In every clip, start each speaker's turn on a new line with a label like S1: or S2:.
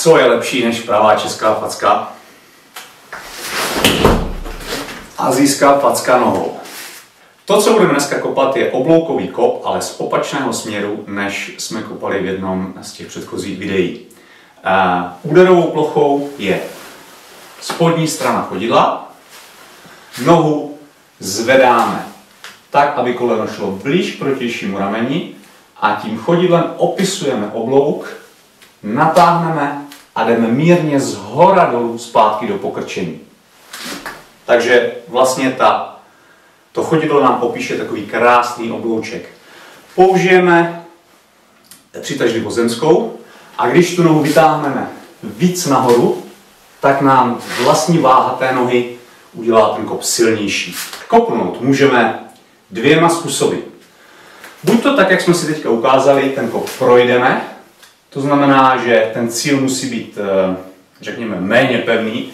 S1: Co je lepší než pravá česká facka? Asijská facka nohou. To, co budeme dneska kopat, je obloukový kop, ale z opačného směru, než jsme kopali v jednom z těch předchozích videí. Úderovou plochou je spodní strana chodidla, nohu zvedáme tak, aby koleno šlo blíž k protějšímu rameni a tím chodidlem opisujeme oblouk, natáhneme a jdeme mírně zhora dolů zpátky do pokrčení. Takže vlastně to chodidlo nám opíše takový krásný oblouček. Použijeme přitažlivost zemskou a když tu nohu vytáhneme víc nahoru, tak nám vlastní váha té nohy udělá ten kop silnější. Kopnout můžeme dvěma způsoby. Buď to tak, jak jsme si teďka ukázali, ten kop projdeme, to znamená, že ten cíl musí být, řekněme, méně pevný,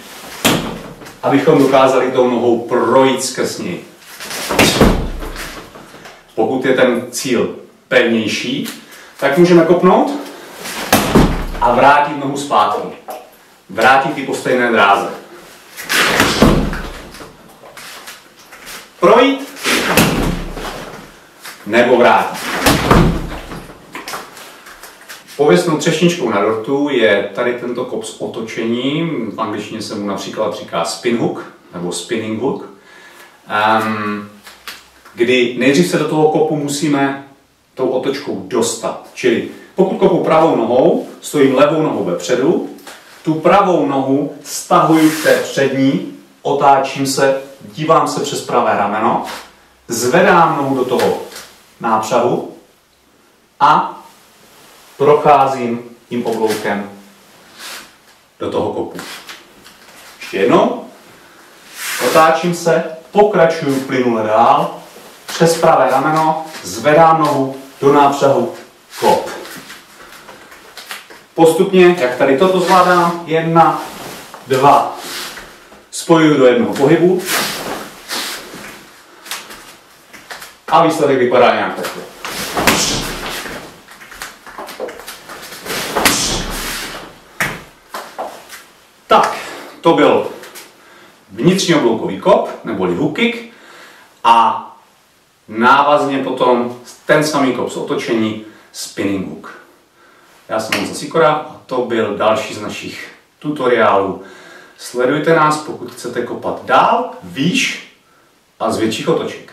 S1: abychom dokázali tou nohou projít skrz něj. Pokud je ten cíl pevnější, tak můžeme kopnout a vrátit nohu zpátky. Vrátit ji po stejné dráze. Projít nebo vrátit. Pověstnou třešničkou na dortu je tady tento kop s otočením. V angličtině se mu například říká spin hook nebo spinning hook. Kdy nejdřív se do toho kopu musíme tou otočkou dostat. Čili pokud kopu pravou nohou, stojím levou nohou vepředu, tu pravou nohu stahuji k té přední, otáčím se, dívám se přes pravé rameno, zvedám nohu do toho nápřahu a procházím tím obloukem do toho kopu. Ještě jednou. Otáčím se, pokračuju plynule dál, přes pravé rameno, zvedám nohu do nápřahu, kop. Postupně, jak tady toto zvládám, 1, 2, spojuju do jednoho pohybu a výsledek vypadá nějak takhle. Tak, to byl vnitřní obloukový kop, neboli hook kick, a návazně potom ten samý kop z otočení spinning hook. Já jsem Honza Sikora a to byl další z našich tutoriálů. Sledujte nás, pokud chcete kopat dál, výš a z větších otoček.